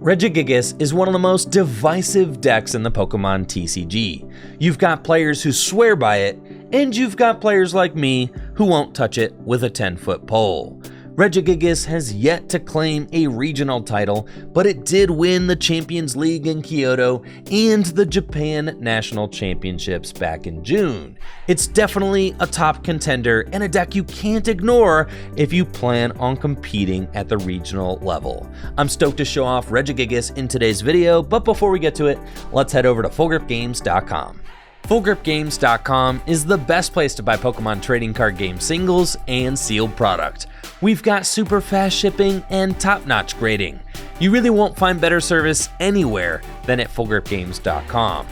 Regigigas is one of the most divisive decks in the Pokemon TCG. You've got players who swear by it, and you've got players like me who won't touch it with a 10-foot pole. Regigigas has yet to claim a regional title, but it did win the Champions League in Kyoto and the Japan National Championships back in June. It's definitely a top contender and a deck you can't ignore if you plan on competing at the regional level. I'm stoked to show off Regigigas in today's video, but before we get to it, let's head over to FullGripGames.com. FullGripGames.com is the best place to buy Pokemon trading card game singles and sealed product. We've got super fast shipping and top-notch grading. You really won't find better service anywhere than at FullGripGames.com.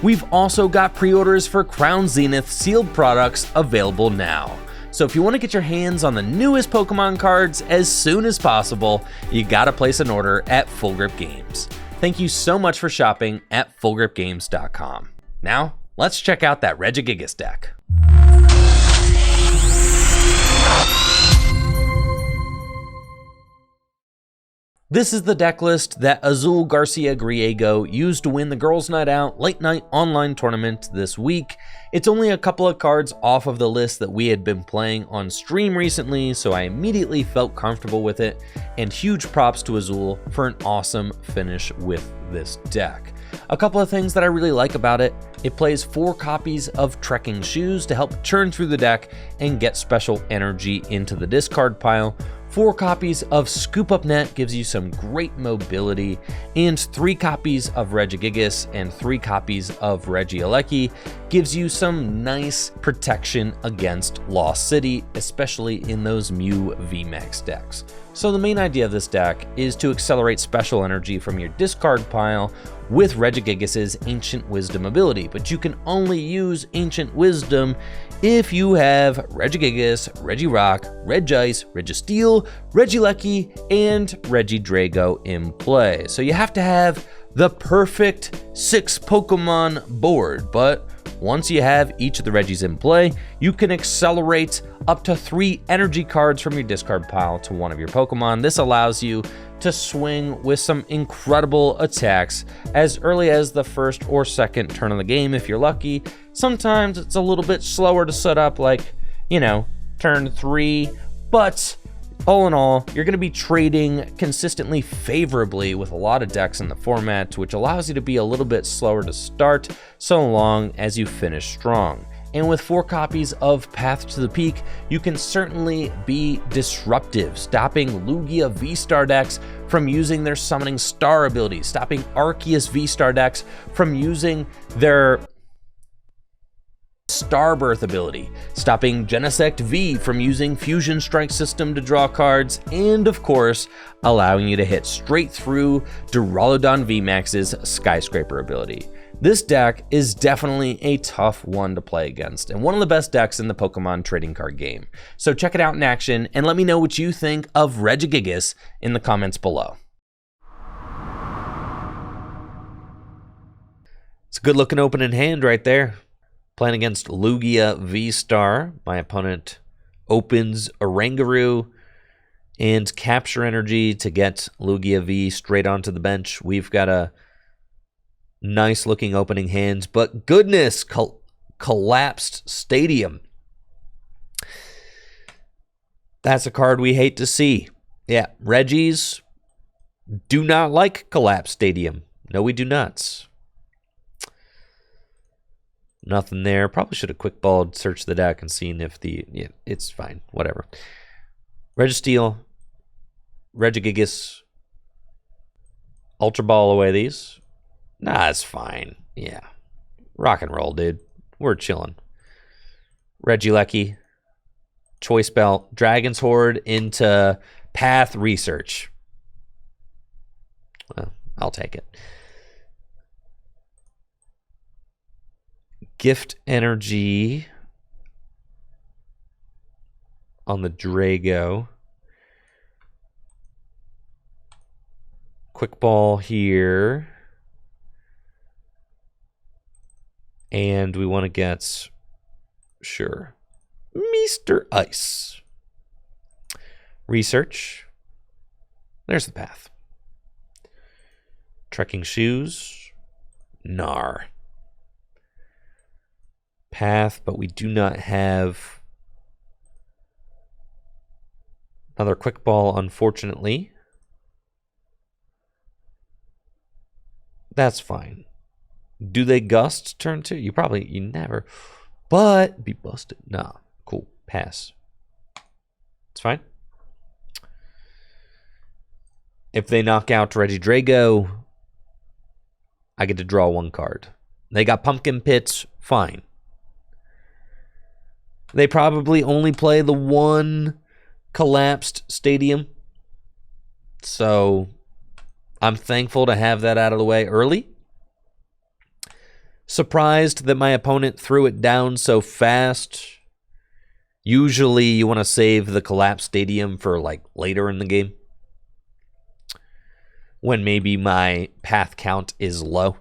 We've also got pre-orders for Crown Zenith sealed products available now. So if you want to get your hands on the newest Pokemon cards as soon as possible, you gotta place an order at Full Grip Games. Thank you so much for shopping at FullGripGames.com. Now, let's check out that Regigigas deck. This is the deck list that Azul Garcia Griego used to win the Girls Night Out Late Night Online Tournament this week. It's only a couple of cards off of the list that we had been playing on stream recently, so I immediately felt comfortable with it, and huge props to Azul for an awesome finish with this deck. A couple of things that I really like about it: it plays 4 copies of Trekking Shoes to help churn through the deck and get special energy into the discard pile. 4 copies of Scoop Up Net gives you some great mobility, and 3 copies of Regigigas and 3 copies of Regieleki gives you some nice protection against Lost City, especially in those Mew VMAX decks. So the main idea of this deck is to accelerate special energy from your discard pile with Regigigas' Ancient Wisdom ability, but you can only use Ancient Wisdom if you have Regigigas, Regirock, Regice, Registeel, Regieleki, and Regidrago in play. So you have to have the perfect 6 Pokemon board, but once you have each of the Regis in play, you can accelerate up to 3 energy cards from your discard pile to one of your Pokemon. This allows you to swing with some incredible attacks as early as the first or second turn of the game if you're lucky. Sometimes it's a little bit slower to set up, like, turn 3, but all in all, you're going to be trading consistently favorably with a lot of decks in the format, which allows you to be a little bit slower to start so long as you finish strong. And with 4 copies of Path to the Peak, you can certainly be disruptive, stopping Lugia V-Star decks from using their Summoning Star abilities, stopping Arceus V-Star decks from using their Starbirth ability, stopping Genesect V from using Fusion Strike System to draw cards, and of course, allowing you to hit straight through Duraludon VMAX's Skyscraper ability. This deck is definitely a tough one to play against, and one of the best decks in the Pokemon trading card game. So check it out in action, and let me know what you think of Regigigas in the comments below. It's a good looking opening hand right there. Playing against Lugia V-Star, my opponent opens Oranguru and Capture Energy to get Lugia V straight onto the bench. We've got a nice looking opening hand, but goodness, Collapsed Stadium. That's a card we hate to see. Yeah, Regis do not like Collapsed Stadium. No, we do not. Nothing there. Probably should have quick balled, searched the deck, and seen if it's fine. Whatever. Registeel, Regigigas, Ultra Ball away these. Nah, it's fine. Yeah. Rock and roll, dude. We're chilling. Regieleki, Choice Belt, Dragon's Horde into Path Research. Well, I'll take it. Gift Energy on the Drago. Quick ball here. And we want to get, sure, Mr. Ice. Research. There's the path. Trekking Shoes. Nar. Path, but we do not have another quick ball, unfortunately. That's fine. Do they gust turn 2? You never. But be busted. Nah. Cool. Pass. It's fine. If they knock out Regidrago, I get to draw 1 card. They got Pumpkin Pits. Fine. They probably only play the 1 collapsed stadium. So I'm thankful to have that out of the way early. Surprised that my opponent threw it down so fast. Usually you want to save the collapsed stadium for like later in the game, when maybe my path count is low.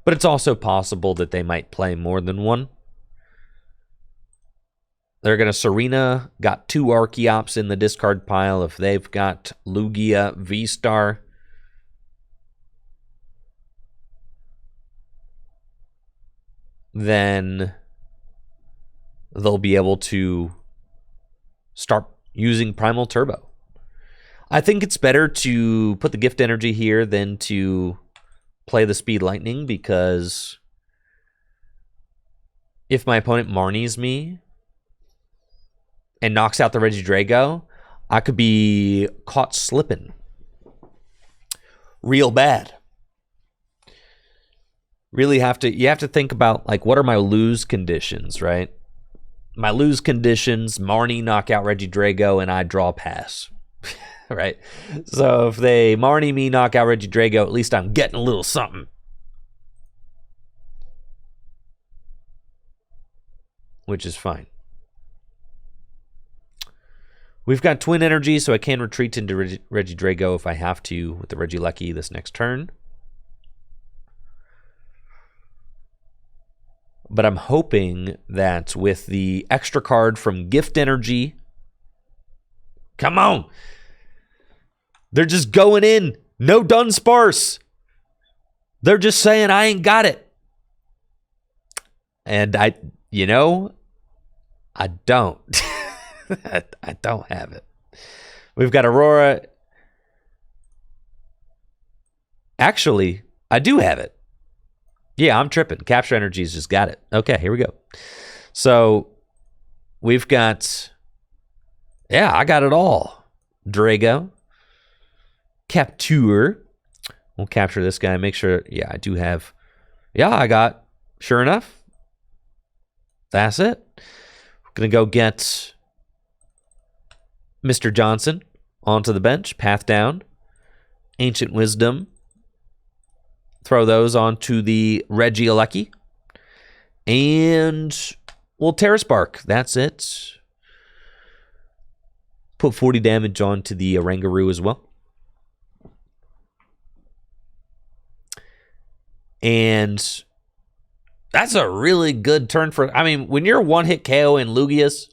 But it's also possible that they might play more than 1. They're going to Serena, got 2 Archeops in the discard pile. If they've got Lugia V-Star, then they'll be able to start using Primal Turbo. I think it's better to put the Gift Energy here than to play the Speed Lightning, because if my opponent Marnies me and knocks out the Regidrago, I could be caught slipping real bad. Really you have to think about, like, what are my lose conditions, right? My lose conditions, Marnie knock out Regidrago and I draw pass. Right? So if they Marnie me, knock out Regidrago, at least I'm getting a little something. Which is fine. We've got Twin Energy, so I can retreat into Regidrago if I have to with the Regieleki this next turn. But I'm hoping that with the extra card from Gift Energy, come on! They're just going in. No Dunsparce. They're just saying, I ain't got it. And I don't. I don't have it. We've got Aurora. Actually, I do have it. Yeah, I'm tripping. Capture Energy's just got it. Okay, here we go. So we've got, yeah, I got it all. Drago. Capture. We'll capture this guy. Make sure, yeah, I do have, yeah, I got, sure enough. That's it. We're going to go get Mr. Johnson onto the bench. Path down. Ancient Wisdom. Throw those onto the Regieleki. And we'll Terrace Bark. That's it. Put 40 damage onto the Orangaroo as well. And that's a really good turn for, I mean, when you're one-hit KO in Lugias,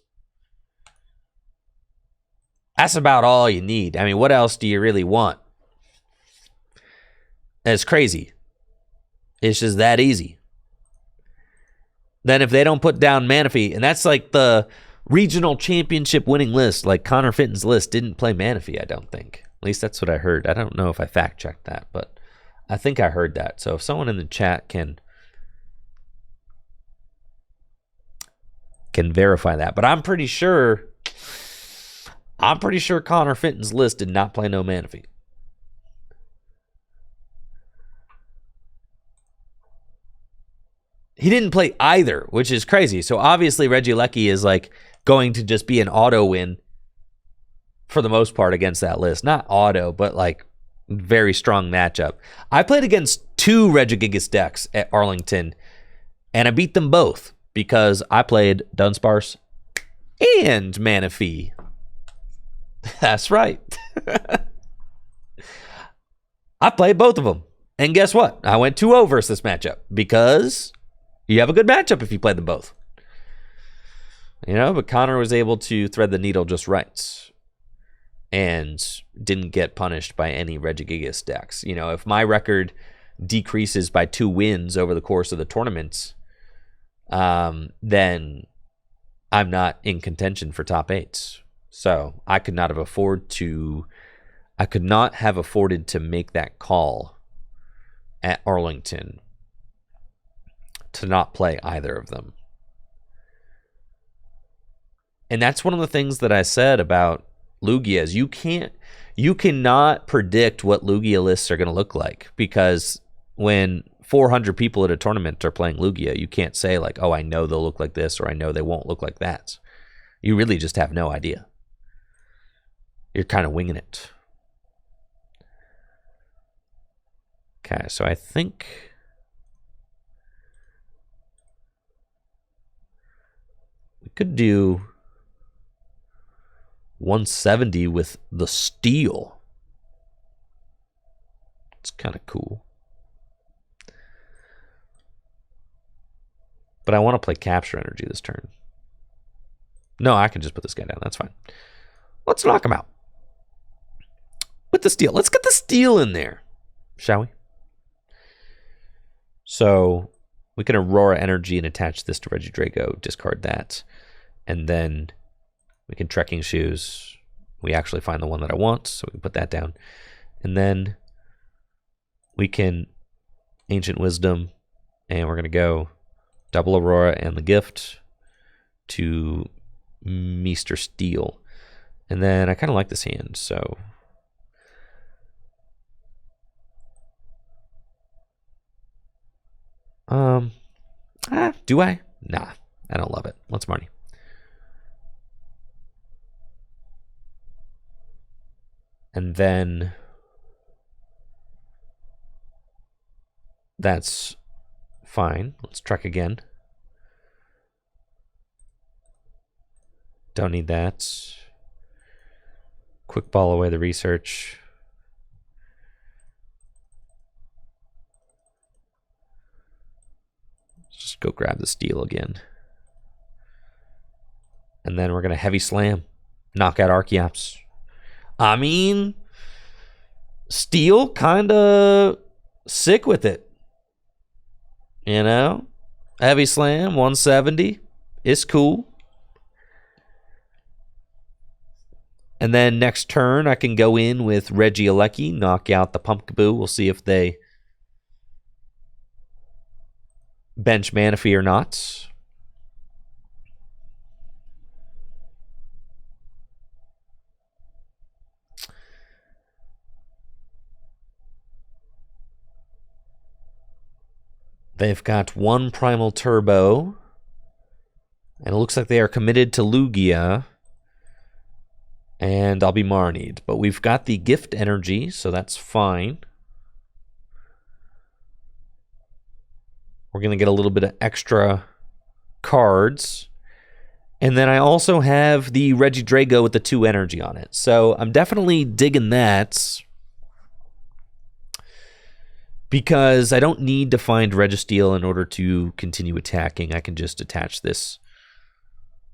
that's about all you need. I mean, what else do you really want? It's crazy. It's just that easy. Then if they don't put down Manaphy, and that's like the regional championship winning list, like Connor Fitton's list didn't play Manaphy, I don't think. At least that's what I heard. I don't know if I fact-checked that, but I think I heard that. So if someone in the chat can verify that. But I'm pretty sure Connor Fitton's list did not play no Manaphy. He didn't play either, which is crazy. So obviously Regieleki is like going to just be an auto win for the most part against that list. Not auto, but like very strong matchup. I played against 2 Regigigas decks at Arlington, and I beat them both because I played Dunsparce and Manaphy. That's right. I played both of them. And guess what? I went 2-0 versus this matchup because you have a good matchup if you play them both. You know, but Connor was able to thread the needle just right and didn't get punished by any Regigigas decks. You know, if my record decreases by 2 wins over the course of the tournament, then I'm not in contention for top 8s. So I could not have afforded to make that call at Arlington to not play either of them. And that's one of the things that I said about Lugia is you cannot predict what Lugia lists are going to look like, because when 400 people at a tournament are playing Lugia, you can't say like, oh, I know they'll look like this, or I know they won't look like that. You really just have no idea. You're kind of winging it. Okay, so I think we could do 170 with the steel. It's kind of cool. But I want to play Capture Energy this turn. No, I can just put this guy down. That's fine. Let's knock him out with the steel. Let's get the steel in there, shall we? So we can Aurora Energy and attach this to Regidrago, discard that, and then we can Trekking Shoes. We actually find the one that I want, so we can put that down. And then we can Ancient Wisdom, and we're going to go double Aurora and the Gift to Meester Steel. And then I kind of like this hand, so do I? Nah, I don't love it. Let's Marnie. And then that's fine. Let's Trek again. Don't need that. Quick ball away the research. Just go grab the steel again. And then we're going to heavy slam. Knock out Archeops. I mean, steel kind of sick with it. You know? Heavy slam, 170. It's cool. And then next turn, I can go in with Regieleki, knock out the Pumpkaboo. We'll see if they bench Manaphy or not. They've got one Primal Turbo, and it looks like they are committed to Lugia, and I'll be Marnied. But we've got the Gift Energy, so that's fine. We're going to get a little bit of extra cards. And then I also have the Regidrago with the 2 energy on it. So I'm definitely digging that, because I don't need to find Registeel in order to continue attacking. I can just attach this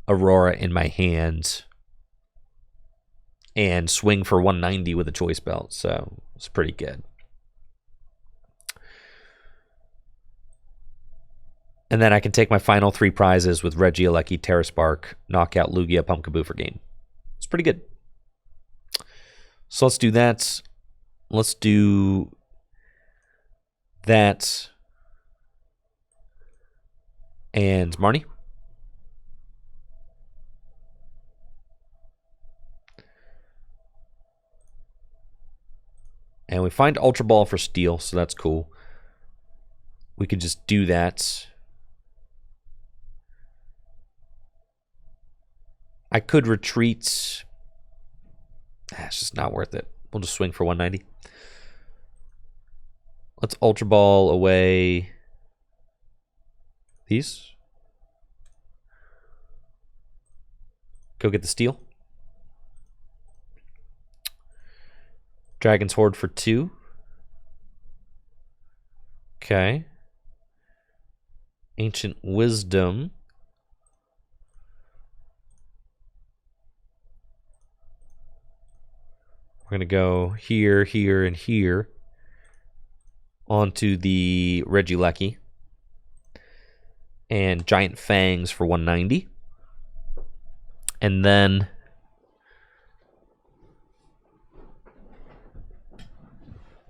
Aurora in my hand and swing for 190 with a Choice Belt. So it's pretty good. And then I can take my final 3 prizes with Regieleki, Terraspark, knock out Lugia, Pumpkaboo for game. It's pretty good. So let's do that. Let's do that. And Marnie. And we find Ultra Ball for steel, so that's cool. We could just do that. I could retreat. It's just not worth it. We'll just swing for 190. Let's Ultra Ball away these. Go get the steel. Dragon's Horde for 2. Okay. Ancient Wisdom. We're going to go here, here, and here. onto the Regieleki and Giant Fangs for 190. And then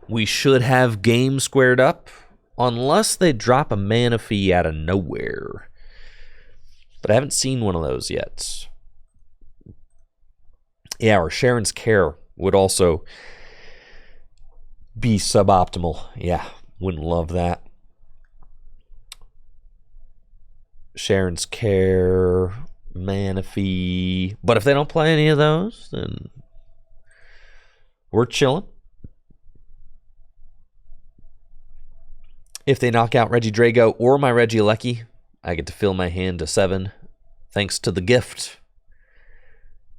we should have game squared up unless they drop a mana fee out of nowhere. But I haven't seen one of those yet. Yeah, or Sharon's Care would also be suboptimal. Yeah, wouldn't love that. Sharon's Care, mana fee. But if they don't play any of those, then we're chilling. If they knock out Regidrago or my Regieleki, I get to fill my hand to 7, thanks to the gift.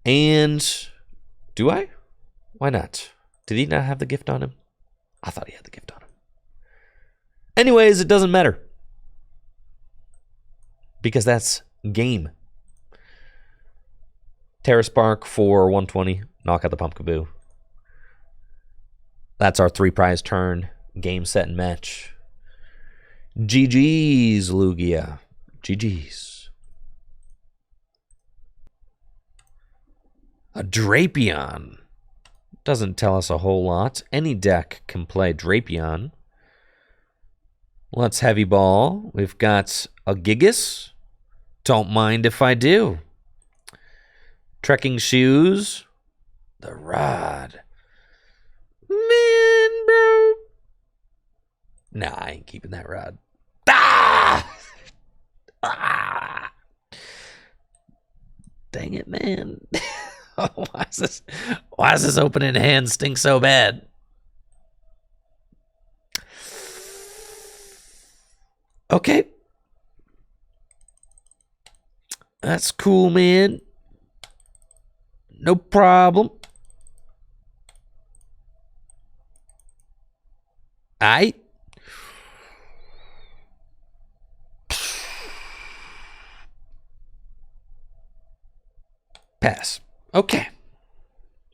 And do I? Why not? Did he not have the gift on him? I thought he had the gift on him. Anyways, it doesn't matter. Because that's game. Terra Spark for 120. Knock out the Pumpkaboo. That's our 3-prize turn. Game, set, and match. GG's, Lugia. GG's. A Drapion. Doesn't tell us a whole lot. Any deck can play Drapion. Let's heavy ball. We've got a Gigas. Don't mind if I do. Trekking Shoes. The Rod. Man, bro. Nah, I ain't keeping that Rod. Ah! Ah! Dang it, man. Why does this opening hand stink so bad? Okay. That's cool, man. No problem. Aight. Pass. Okay.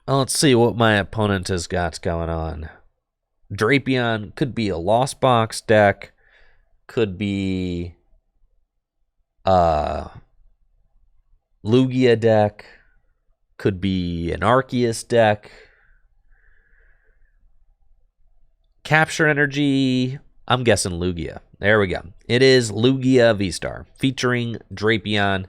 Well, let's see what my opponent has got going on. Drapion could be a Lost Box deck. Could be Lugia deck. Could be an Arceus deck. Capture Energy. I'm guessing Lugia. There we go. It is Lugia V-Star featuring Drapion.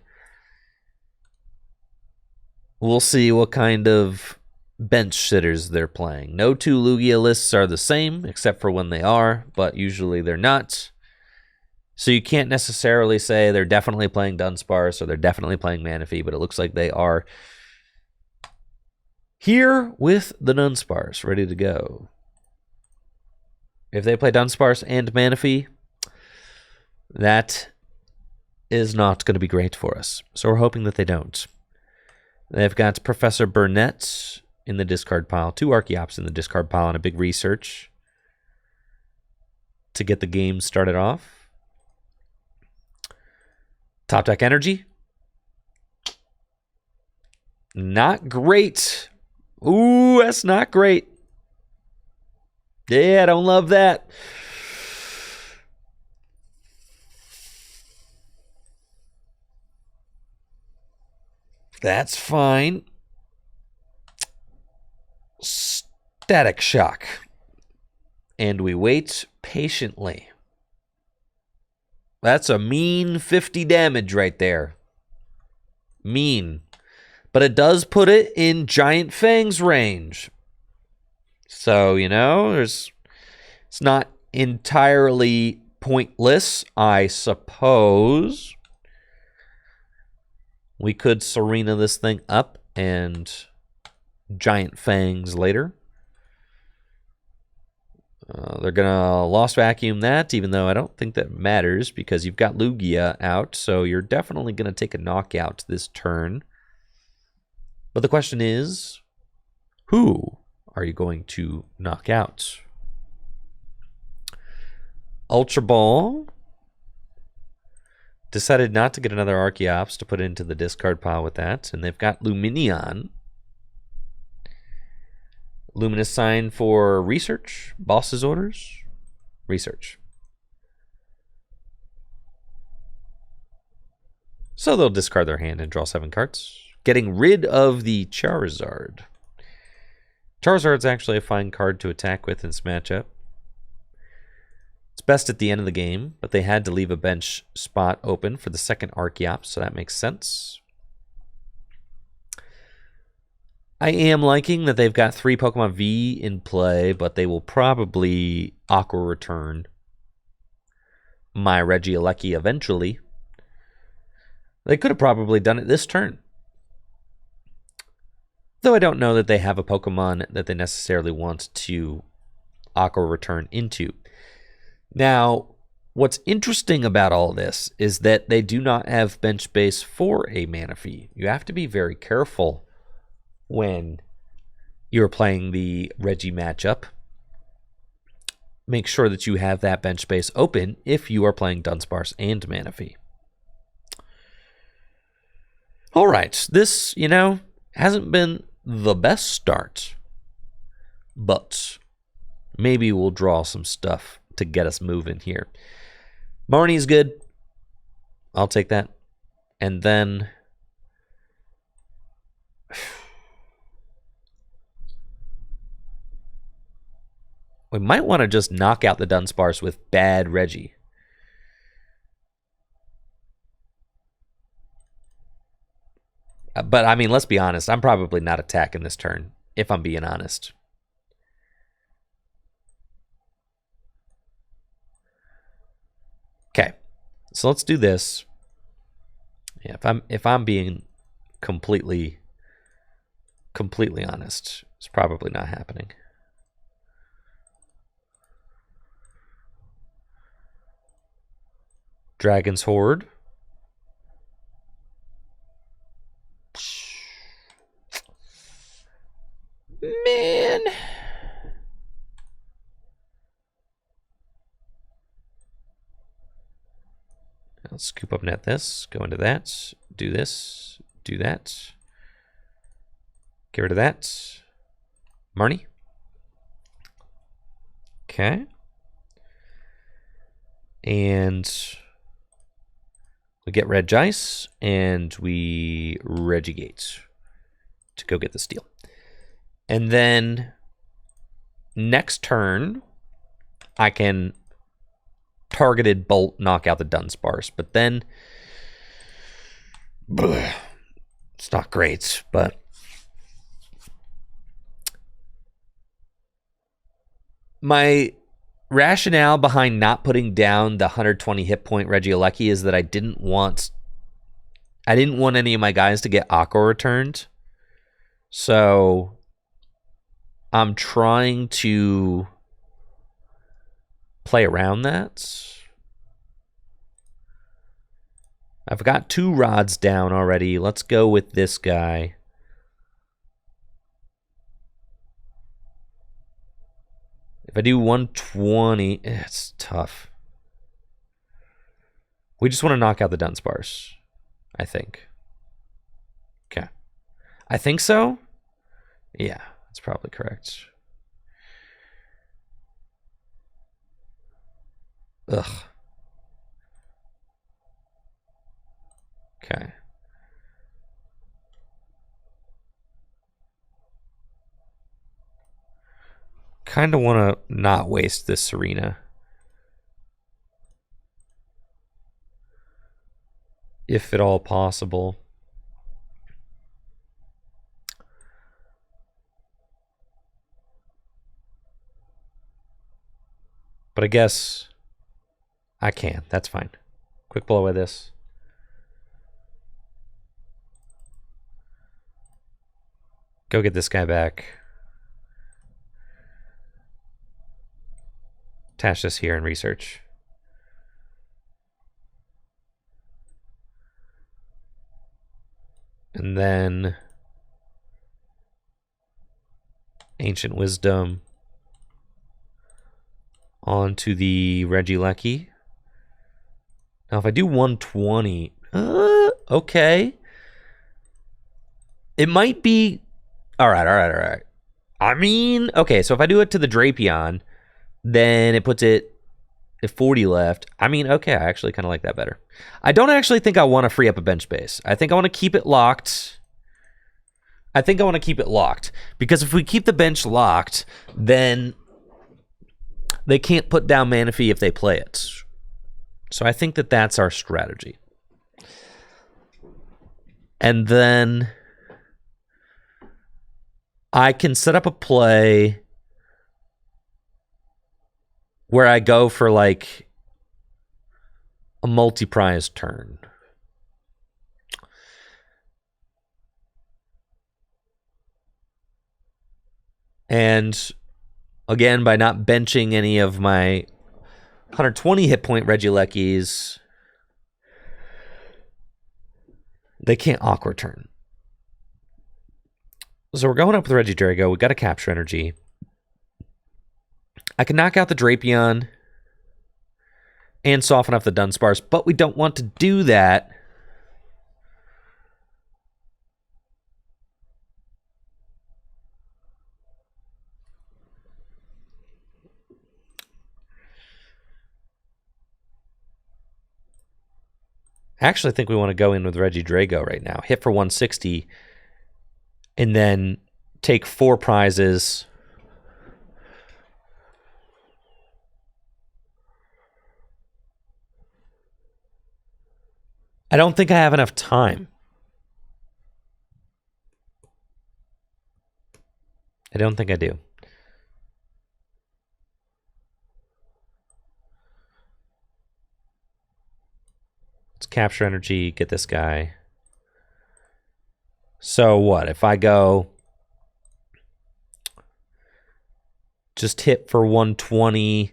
We'll see what kind of bench sitters they're playing. No two Lugia lists are the same, except for when they are, but usually they're not. So you can't necessarily say they're definitely playing Dunsparce or they're definitely playing Manaphy, but it looks like they are here with the Dunsparce, ready to go. If they play Dunsparce and Manaphy, that is not going to be great for us. So we're hoping that they don't. They've got Professor Burnett in the discard pile, 2 Archeops in the discard pile, and a big research to get the game started off. Top deck energy. Not great. Ooh, that's not great. Yeah, I don't love that. That's fine. Static Shock. And we wait patiently. That's a mean 50 damage right there. Mean. But it does put it in Giant Fang's range. So, you know, it's not entirely pointless, I suppose. We could Serena this thing up and Giant Fangs later. They're going to Lost Vacuum that, even though I don't think that matters because you've got Lugia out, so you're definitely going to take a knockout this turn. But the question is, who are you going to knock out? Ultra Ball decided not to get another Archeops to put into the discard pile with that, and they've got Luminion. Luminous Sign for research, boss's orders. research. So they'll discard their hand and draw 7 cards, getting rid of the Charizard. Charizard's actually a fine card to attack with in this matchup. It's best at the end of the game, but they had to leave a bench spot open for the second Archeops, so that makes sense. I am liking that they've got 3 Pokemon V in play, but they will probably Aqua Return my Regieleki eventually. They could have probably done it this turn. Though I don't know that they have a Pokemon that they necessarily want to Aqua Return into. Now, what's interesting about all this is that they do not have bench space for a Manaphy. You have to be very careful when you're playing the Regi matchup. Make sure that you have that bench space open if you are playing Dunsparce and Manaphy. All right, this, hasn't been the best start, but maybe we'll draw some stuff to get us moving here. Marnie's good. I'll take that. And then we might want to just knock out the Dunsparce with bad Regi. But, I mean, let's be honest. I'm probably not attacking this turn, if I'm being honest. Okay, so let's do this. Yeah, if I'm being completely honest, it's probably not happening. Dragon's Horde. Man. I'll Scoop Up Net this, go into that, do this, do that. Get rid of that. Marnie. Okay. And we get Regice, and we Regigate to go get the steal. And then next turn, I can targeted bolt knock out the Dunsparce, but then it's not great. But my rationale behind not putting down the 120 hit point Regieleki is that I didn't want any of my guys to get Aqua returned, so I'm trying to play around that. I've got 2 rods down already. Let's go with this guy. If I do 120, it's tough. We just want to knock out the Dunsparce, I think. Okay. I think so? Yeah, that's probably correct. Ugh. Okay. Kind of want to not waste this Serena. If at all possible. But I guess I can. That's fine. Quick blow away this. Go get this guy back. Attach this here and research. And then Ancient Wisdom onto the Regieleki. Now if I do 120, okay. It might be, all right. I mean, okay, so if I do it to the Drapion, then it puts it If 40 left. I mean, okay, I actually kind of like that better. I don't actually think I want to free up a bench space. I think I want to keep it locked. Because if we keep the bench locked, then they can't put down Manaphy if they play it. So I think that that's our strategy. And then I can set up a play where I go for like a multi-prize turn. And again, by not benching any of my 120 hit point Regielekis, they can't awkward turn. So we're going up with Regidrago. We got a Capture Energy. I can knock out the Drapion and soften up the Dunsparce, but we don't want to do that. I actually think we want to go in with Regidrago right now. Hit for 160 and then take 4 prizes. I don't think I have enough time. I don't think I do. Let's Capture Energy, get this guy. So what? If I go just hit for 120...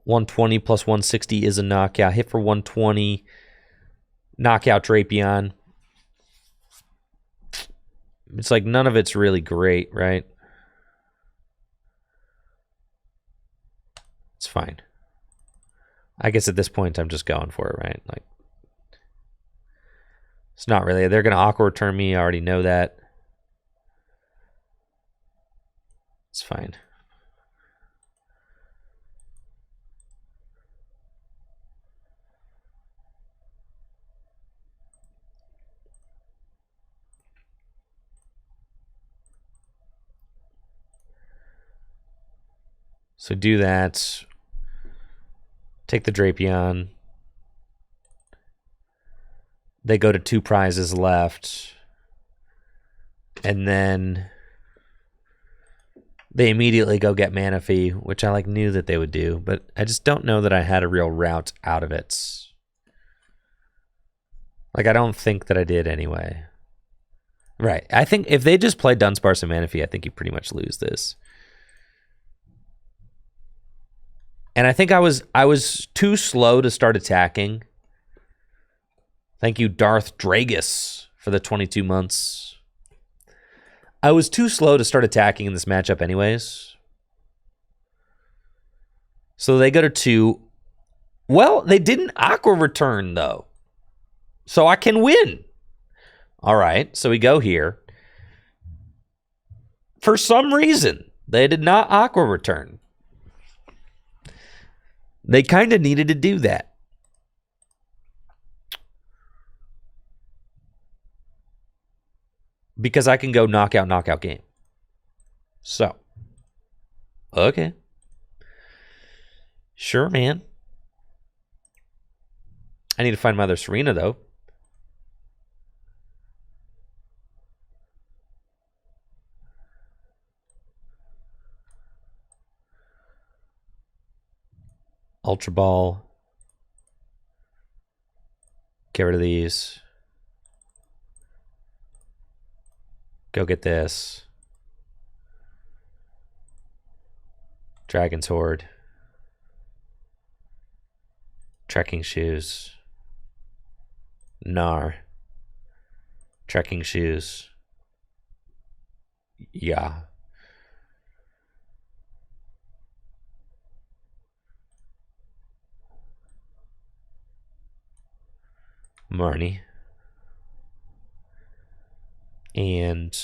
120 plus 160 is a knockout. Hit for 120. Knockout Drapion. It's like none of it's really great, right? It's fine. I guess at this point I'm just going for it, right? Like, it's not really. They're going to awkward turn me. I already know that. It's fine. So do that. Take the Drapion. They go to 2 prizes left. And then they immediately go get Manaphy, which I like knew that they would do, but I just don't know that I had a real route out of it. Like, I don't think that I did anyway. Right. I think if they just play Dunsparce and Manaphy, I think you pretty much lose this. And I think I was too slow to start attacking. Thank you, Darth Dragus, for the 22 months. I was too slow to start attacking in this matchup anyways. So they go to 2. Well, they didn't aqua return, though. So I can win. All right, so we go here. For some reason, they did not aqua return. They kind of needed to do that. Because I can go knockout game. So. Okay. Sure, man. I need to find my other Serena, though. Ultra Ball. Get rid of these. Go get this. Dragon's Horde. Trekking Shoes. Gnar. Trekking Shoes. Yeah. Marnie. And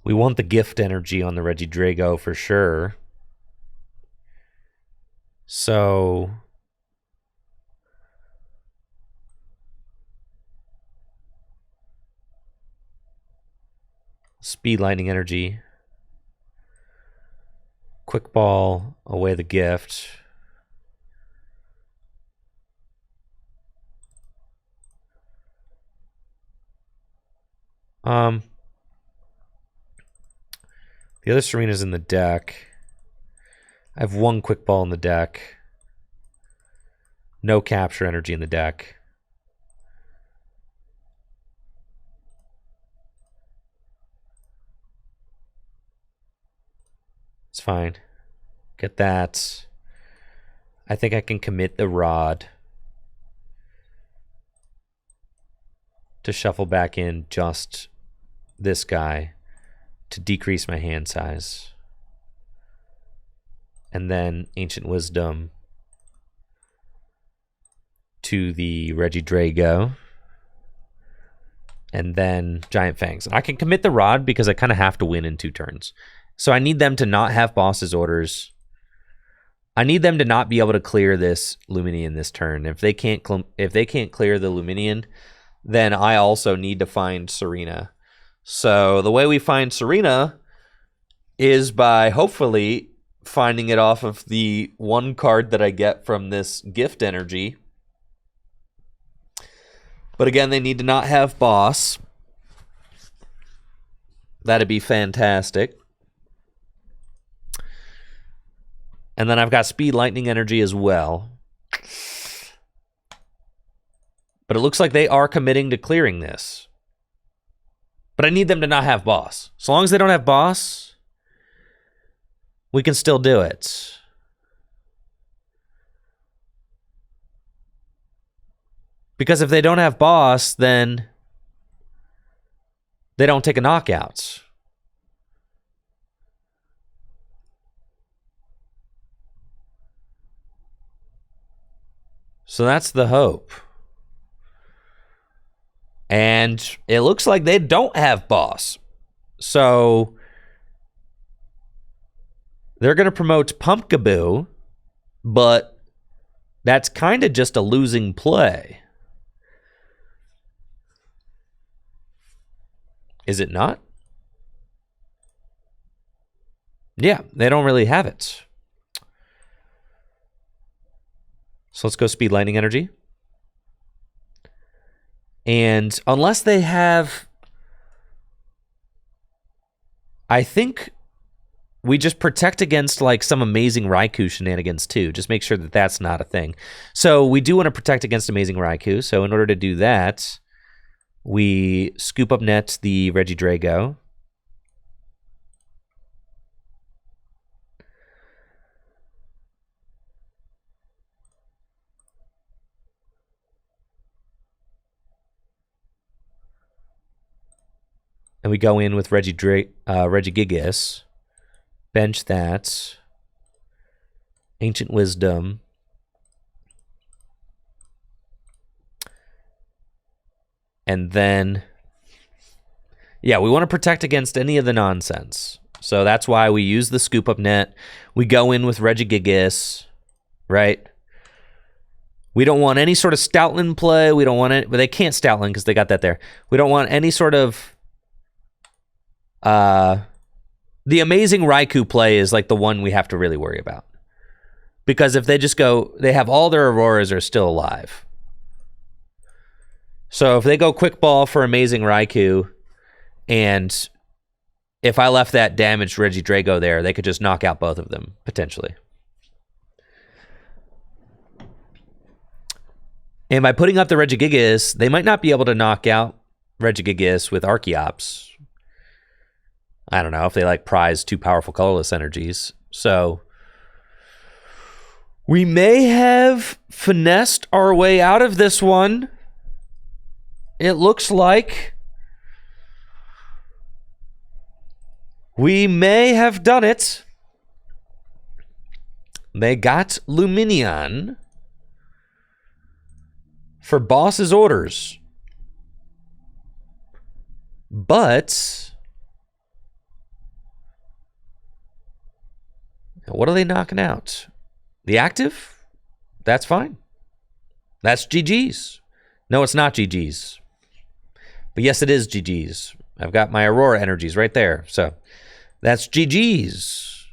We want the Gift Energy on the Regidrago for sure. So Speed Lightning Energy. Quick Ball, away the Gift. The other Serena's in the deck. I have one Quick Ball in the deck. No Capture Energy in the deck. It's fine. Get that. I think I can commit the Rod to shuffle back in just this guy to decrease my hand size. And then Ancient Wisdom to the Regidrago. And then Giant Fangs. And I can commit the Rod because I kind of have to win in 2 turns. So I need them to not have boss's orders. I need them to not be able to clear this Luminian this turn. If they can't clear the Luminian, then I also need to find Serena. So the way we find Serena is by hopefully finding it off of the 1 card that I get from this Gift Energy. But again, they need to not have boss. That'd be fantastic. And then I've got Speed Lightning Energy as well. But it looks like they are committing to clearing this. But I need them to not have boss. So long as they don't have boss, we can still do it. Because if they don't have boss, then they don't take a knockout. So that's the hope. And it looks like they don't have boss. So they're going to promote Pumpkaboo, but that's kind of just a losing play. Is it not? Yeah, they don't really have it. So let's go Speed Lightning Energy. And unless they have... I think we just protect against like some amazing Raikou shenanigans too. Just make sure that that's not a thing. So we do want to protect against amazing Raikou. So in order to do that, we Scoop Up Net the Regidrago. And we go in with Regigigas. Bench that. Ancient Wisdom. And then, yeah, we want to protect against any of the nonsense. So that's why we use the Scoop Up Net. We go in with Regigigas, right? We don't want any sort of Stoutland play. We don't want it, but they can't Stoutland because they got that there. We don't want any sort of... the amazing Raikou play is like the one we have to really worry about. Because if they just go... They have all their Auroras are still alive. So if they go Quick Ball for amazing Raikou, and if I left that damaged Regidrago there, they could just knock out both of them, potentially. And by putting up the Regigigas, they might not be able to knock out Regigigas with Archeops. I don't know if they like prize 2 powerful colorless energies. So we may have finessed our way out of this one. It looks like we may have done it. They got Luminion for boss's orders. But What are they knocking out? The active? That's fine. That's GG's. No, it's not GG's. But yes, it is GG's. I've got my Aurora Energies right there. So that's GG's.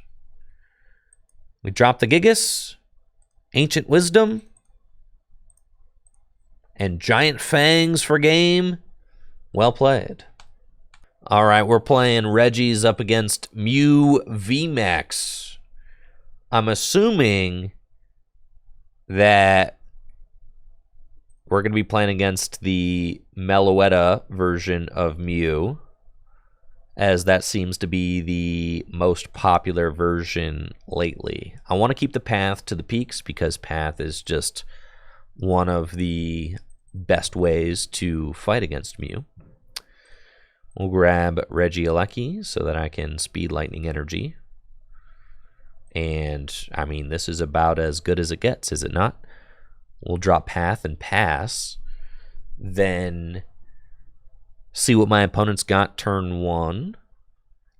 We dropped the Gigas, Ancient Wisdom, and Giant Fangs for game. Well played. All right, we're playing Regi's up against Mew VMAX. I'm assuming that we're going to be playing against the Meloetta version of Mew, as that seems to be the most popular version lately. I want to keep the Path to the peaks because Path is just one of the best ways to fight against Mew. We'll grab Regieleki so that I can speed Lightning Energy. And, I mean, this is about as good as it gets, is it not? We'll drop Path and pass. Then see what my opponent's got turn 1.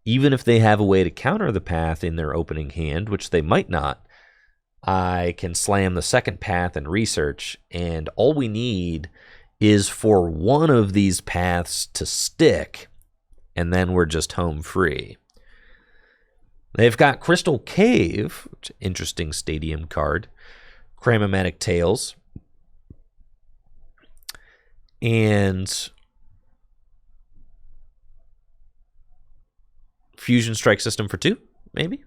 Even if they have a way to counter the Path in their opening hand, which they might not, I can slam the second Path and research. And all we need is for one of these paths to stick, and then we're just home free. They've got Crystal Cave, which is an interesting stadium card, Cramomatic Tails, and Fusion Strike System for 2, maybe?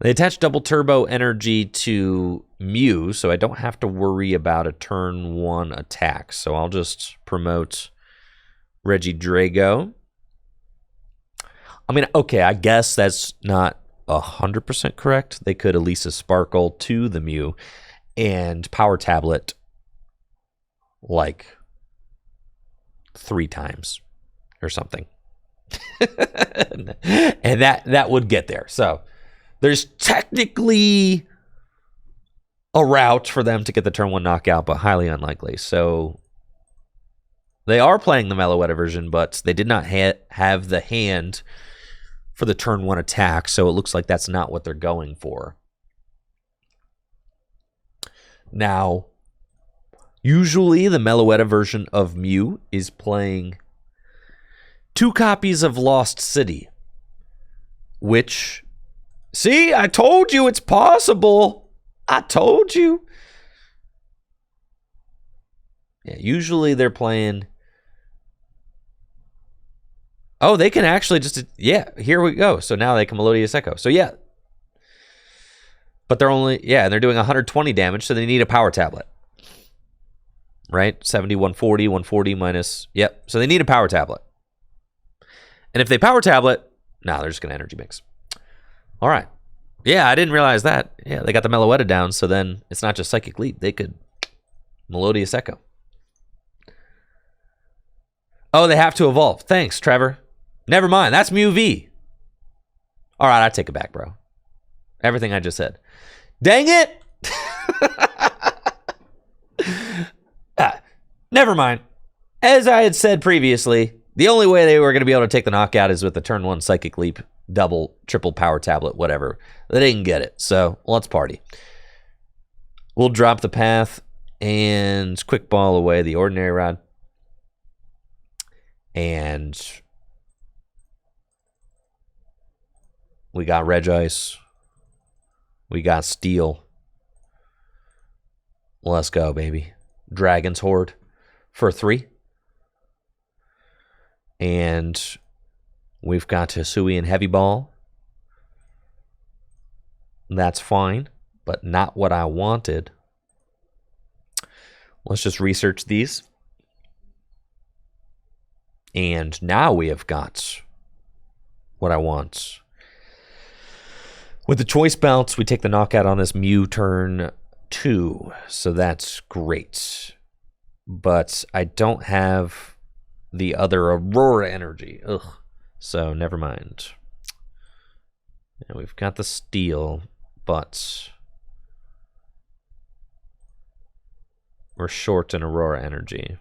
They attach double turbo energy to Mew, so I don't have to worry about a turn 1 attack. So I'll just promote Regidrago. I mean, okay, I guess that's not 100% correct. They could Elisa Sparkle to the Mew and Power Tablet like 3 times or something. And that would get there. So there's technically a route for them to get the turn 1 knockout, but highly unlikely. So they are playing the Meloetta version, but they did not have the hand for the turn 1 attack, so it looks like that's not what they're going for. Now, usually the Meloetta version of Mew is playing 2 copies of Lost City, which... See, I told you it's possible. I told you. Yeah, usually they're playing... Oh, they can actually just... Yeah, here we go. So now they can Melodious Echo. So yeah. But they're only... Yeah, they're doing 120 damage, so they need a Power Tablet. Right? 70, 140, 140 minus... Yep, so they need a Power Tablet. And if they Power Tablet... Nah, they're just going to Energy Mix. All right. Yeah, I didn't realize that. Yeah, they got the Meloetta down, so then it's not just Psychic Leap. They could Melodious Echo. Oh, they have to evolve. Thanks, Trevor. Never mind. That's Mew V. All right, I take it back, bro. Everything I just said. Dang it! Never mind. As I had said previously, the only way they were going to be able to take the knockout is with the turn 1 Psychic Leap, double, triple Power Tablet, whatever. They didn't get it, so let's party. We'll drop the Path and Quick Ball away the Ordinary Rod. And we got Regice. We got Steel. Let's go, baby. Dragon's Horde for 3. And we've got Hisuian Heavy Ball. That's fine, but not what I wanted. Let's just research these. And now we have got what I want. With the Choice Belts, we take the knockout on this Mew turn 2. So that's great. But I don't have the other Aurora Energy. Ugh. So never mind. And we've got the Steel, but we're short in Aurora Energy.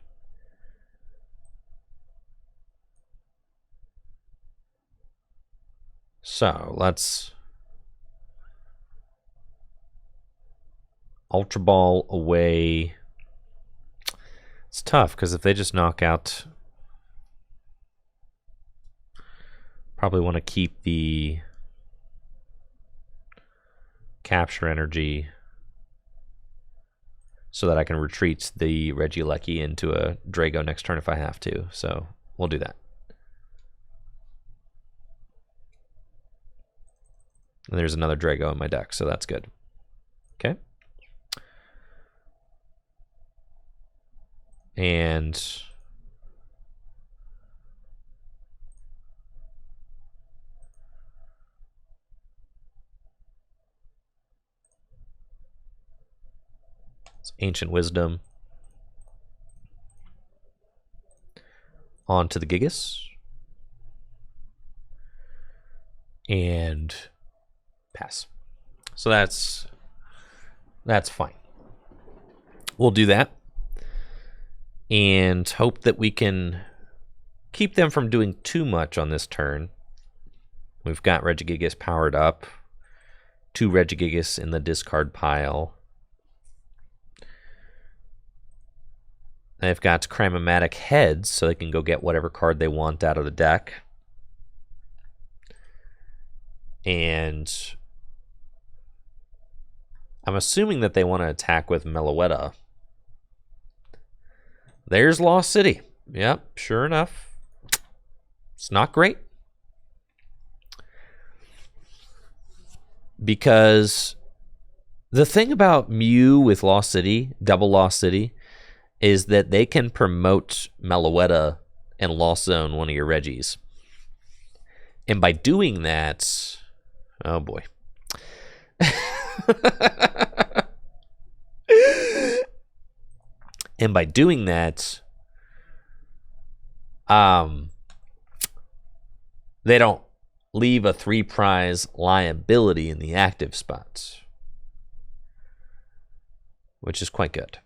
So let's Ultra Ball away. It's tough because if they just knock out, probably want to keep the Capture Energy so that I can retreat the Regieleki into a Drago next turn if I have to. So we'll do that. And there's another Drago in my deck, so that's good. Okay. And it's Ancient Wisdom onto the Gigas. And pass. So that's fine. We'll do that. And hope that we can keep them from doing too much on this turn. We've got Regigigas powered up. 2 Regigigas in the discard pile. They've got Cramomatic heads, so they can go get whatever card they want out of the deck. And I'm assuming that they want to attack with Meloetta. There's Lost City. Yep, sure enough. It's not great. Because the thing about Mew with Lost City, double Lost City, is that they can promote Meloetta and Lost Zone one of your Regis. And by doing that, oh boy. And by doing that, they don't leave a 3-prize liability in the active spots, which is quite good.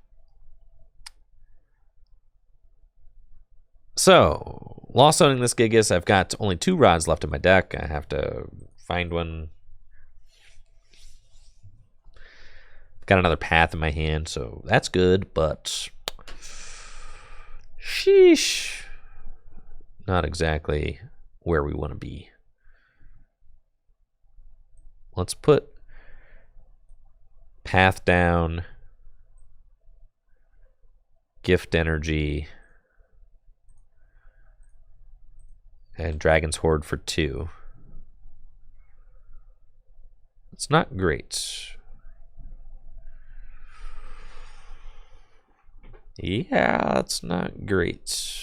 So, lost owning this Gigas, I've got only 2 rods left in my deck. I have to find one. Got another path in my hand, so that's good, but sheesh. Not exactly where we want to be. Let's put path down, Gift Energy, and Dragon's Horde for 2. It's not great. Yeah, it's not great.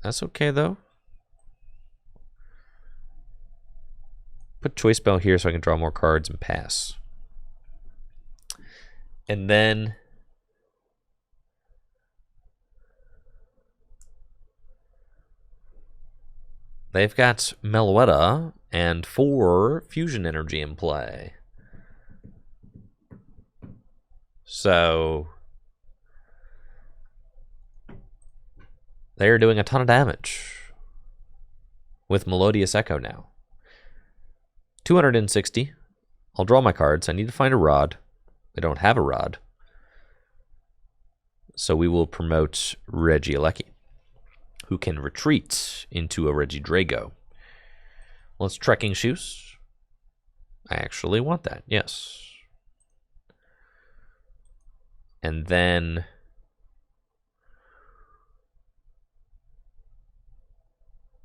That's okay, though. Put Choice Belt here so I can draw more cards and pass. And then they've got Meloetta and 4 Fusion Energy in play. So they're doing a ton of damage with Melodious Echo now. 260. I'll draw my cards. I need to find a rod. I don't have a rod. So we will promote Regieleki, who can retreat into a Regidrago. Let's Trekking Shoes. I actually want that, yes. And then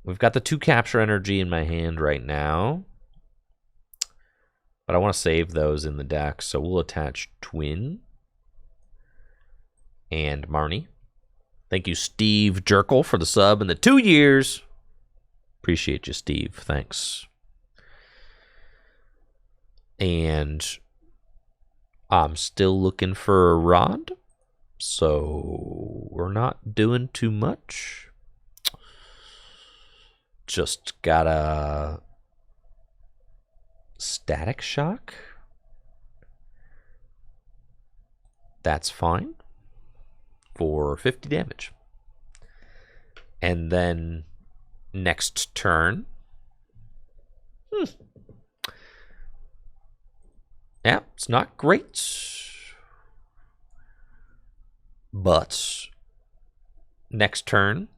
we've got the 2 Capture Energy in my hand right now. But I want to save those in the deck, so we'll attach Twin and Marnie. Thank you, Steve Jerkel, for the sub and the 2 years. Appreciate you, Steve. Thanks. And I'm still looking for a rod, so we're not doing too much. Just got a Static Shock. That's fine for 50 damage. And then next turn, Yeah, it's not great. But next turn,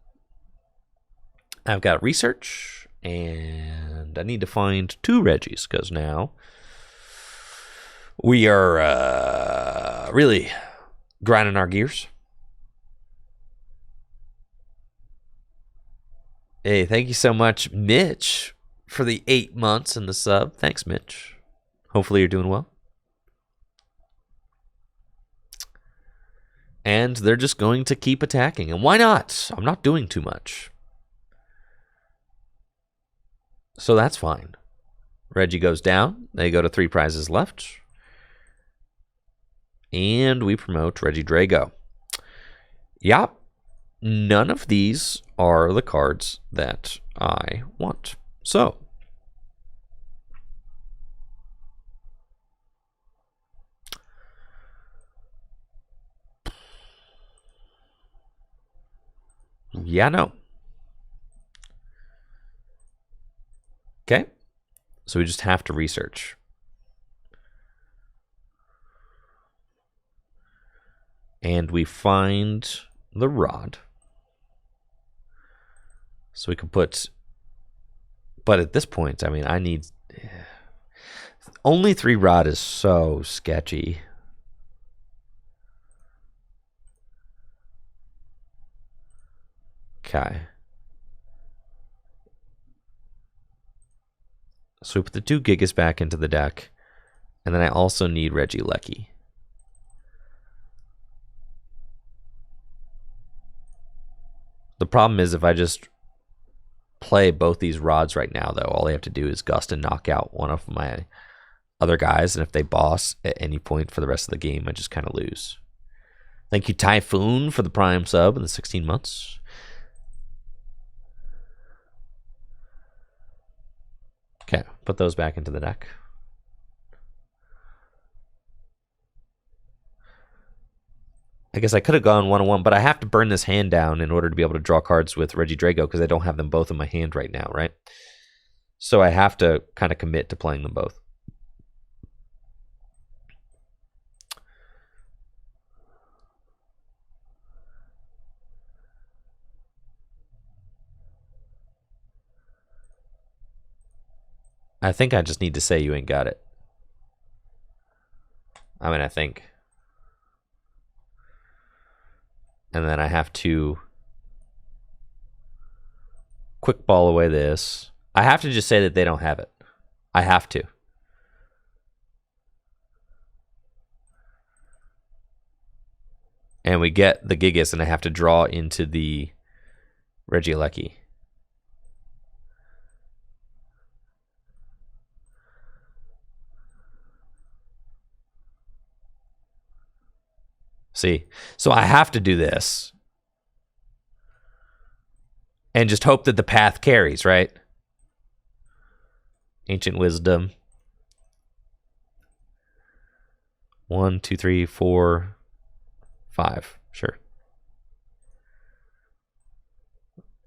I've got research, and I need to find 2 Regis, because now we are really grinding our gears. Hey, thank you so much, Mitch, for the 8 months and the sub. Thanks, Mitch. Hopefully you're doing well. And they're just going to keep attacking. And why not? I'm not doing too much. So that's fine. Reggie goes down. They go to 3 prizes left. And we promote Regidrago. Yup. None of these are the cards that I want. So yeah, no. Okay. So we just have to research. And we find the rod. So we can put, but at this point, I mean, I need, only 3 rod is so sketchy. Okay. So we put the 2 Gigas back into the deck. And then I also need Regieleki. The problem is if I just play both these rods right now, though, all they have to do is gust and knock out one of my other guys. And if they boss at any point for the rest of the game, I just kind of lose. Thank you, Typhoon, for the Prime sub in the 16 months. Okay, put those back into the deck. I guess I could have gone 1-1, but I have to burn this hand down in order to be able to draw cards with Regidrago because I don't have them both in my hand right now, right? So I have to kind of commit to playing them both. I think I just need to say you ain't got it. I mean, I think. And then I have to quick ball away this. I have to just say that they don't have it. I have to. And we get the Gigas, and I have to draw into the Regieleki. See, so I have to do this and just hope that the path carries, right? Ancient Wisdom. 1, 2, 3, 4, 5. Sure.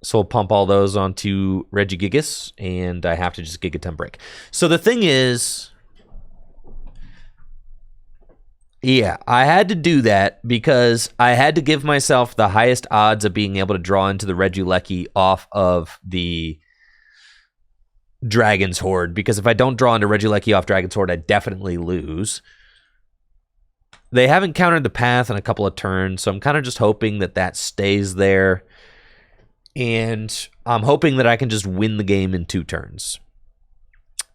So we'll pump all those onto Regigigas, and I have to just Gigaton break. So the thing is, yeah, I had to do that because I had to give myself the highest odds of being able to draw into the Regieleki off of the Dragon's Horde, because if I don't draw into Regieleki off Dragon's Horde, I definitely lose. They haven't countered the path in a couple of turns, so I'm kind of just hoping that that stays there. And I'm hoping that I can just win the game in 2 turns.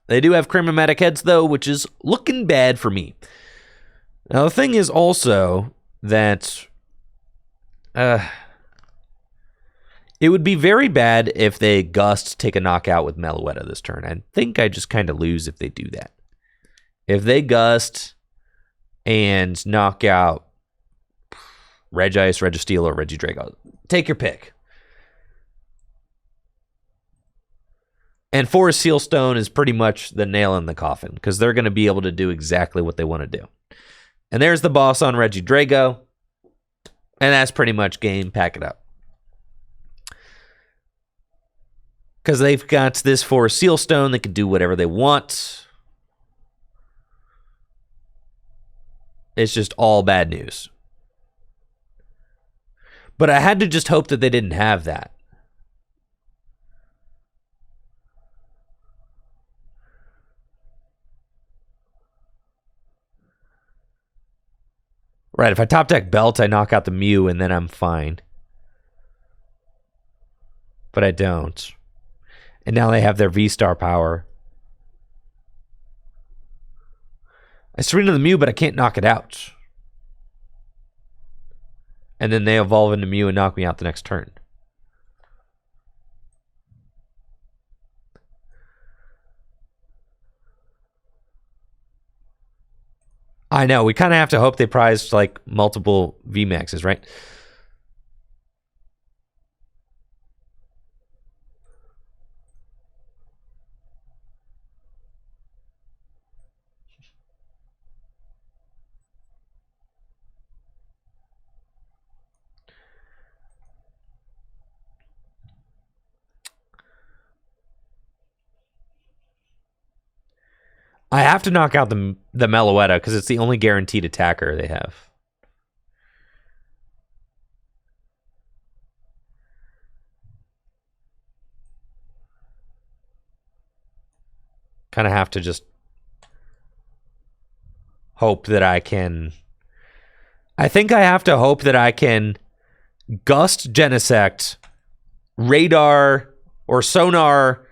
They do have Chromatic Heads, though, which is looking bad for me. Now, the thing is also that it would be very bad if they Gust take a knockout with Meloetta this turn. I think I just kind of lose if they do that. If they Gust and knock out Regice, Registeel, or Regidrago, take your pick. And Forest Sealstone is pretty much the nail in the coffin because they're going to be able to do exactly what they want to do. And there's the boss on Regidrago. And that's pretty much game. Pack it up. Because they've got this for Seal Stone. They can do whatever they want. It's just all bad news. But I had to just hope that they didn't have that. Right, if I top deck Belt, I knock out the Mew, and then I'm fine. But I don't. And now they have their V-Star power. I Serena the Mew, but I can't knock it out. And then they evolve into Mew and knock me out the next turn. I know, we kind of have to hope they prized like multiple VMAXs, right? I have to knock out the Meloetta because it's the only guaranteed attacker they have. Kind of have to just hope that I can... I think I have to hope that I can Gust Genesect, Radar, or Sonar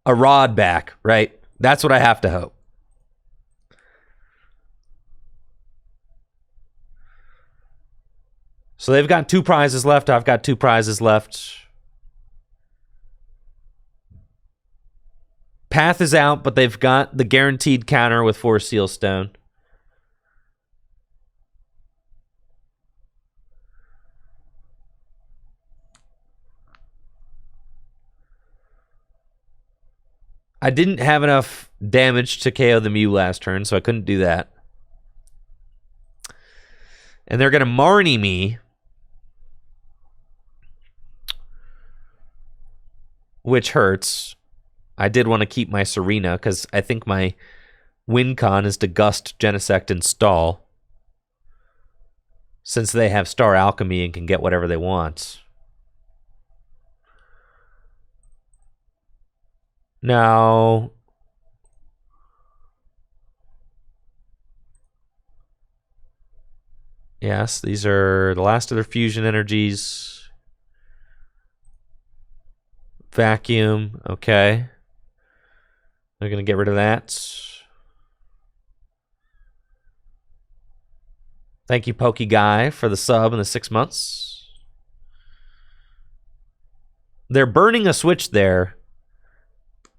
a Rod back, right? That's what I have to hope. So they've got 2 prizes left. I've got 2 prizes left. Path is out, but they've got the guaranteed counter with 4 Seal Stone. I didn't have enough damage to KO the Mew last turn, so I couldn't do that. And they're going to Marnie me, which hurts. I did want to keep my Serena, because I think my win con is to Gust, Genesect, and Stall, since they have Star Alchemy and can get whatever they want. Now, yes, these are the last of their fusion energies. Vacuum, okay. They're going to get rid of that. Thank you, Pokey Guy, for the sub and the 6 months. They're burning a switch there.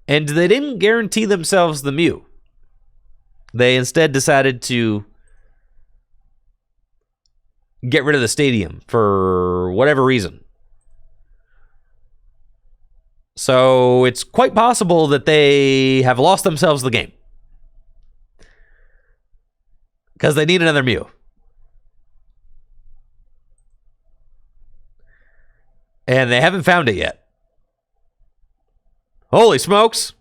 And they didn't guarantee themselves the Mew. They instead decided to get rid of the stadium for whatever reason. So it's quite possible that they have lost themselves the game. Because they need another Mew. And they haven't found it yet. Holy smokes.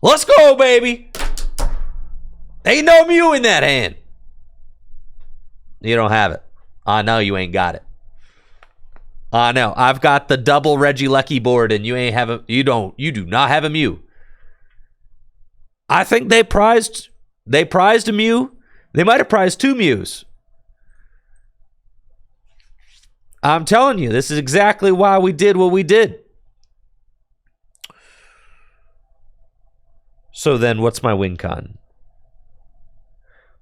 Let's go, baby. Ain't no Mew in that hand. You don't have it. I know you ain't got it. I know. I've got the double Regieleki board and you ain't have a you do not have a Mew. I think they prized a Mew. They might have prized 2 Mews. I'm telling you, this is exactly why we did what we did. So then, what's my win con?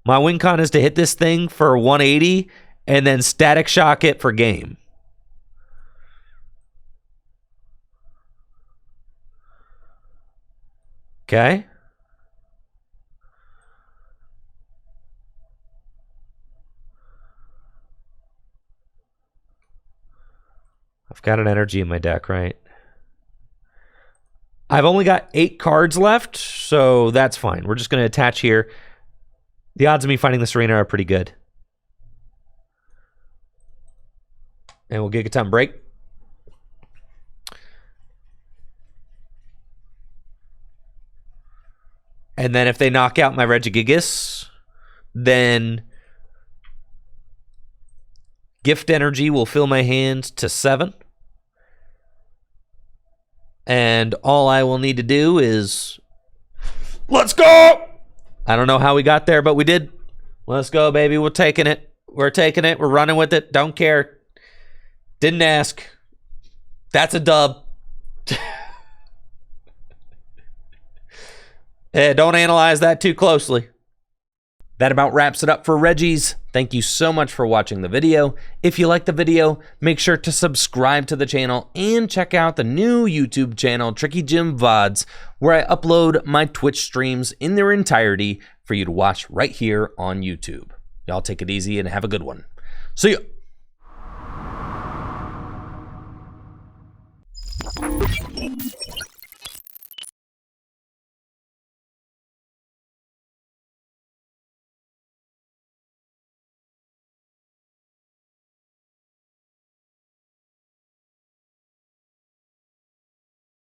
My win con is to hit this thing for 180 and then static shock it for game. Okay. I've got an energy in my deck, right? I've only got 8 cards left, so that's fine. We're just going to attach here. The odds of me finding the Serena are pretty good. And we'll Gigaton break. And then if they knock out my Regigigas, then Gift Energy will fill my hand to 7. And all I will need to do is, let's go! I don't know how we got there, but we did. Let's go, baby. We're taking it. We're taking it. We're running with it. Don't care. Didn't ask. That's a dub. Don't analyze that too closely. That about wraps it up for Reggies. Thank you so much for watching the video. If you liked the video, make sure to subscribe to the channel and check out the new YouTube channel, Tricky Jim VODs, where I upload my Twitch streams in their entirety for you to watch right here on YouTube. Y'all take it easy and have a good one. See ya.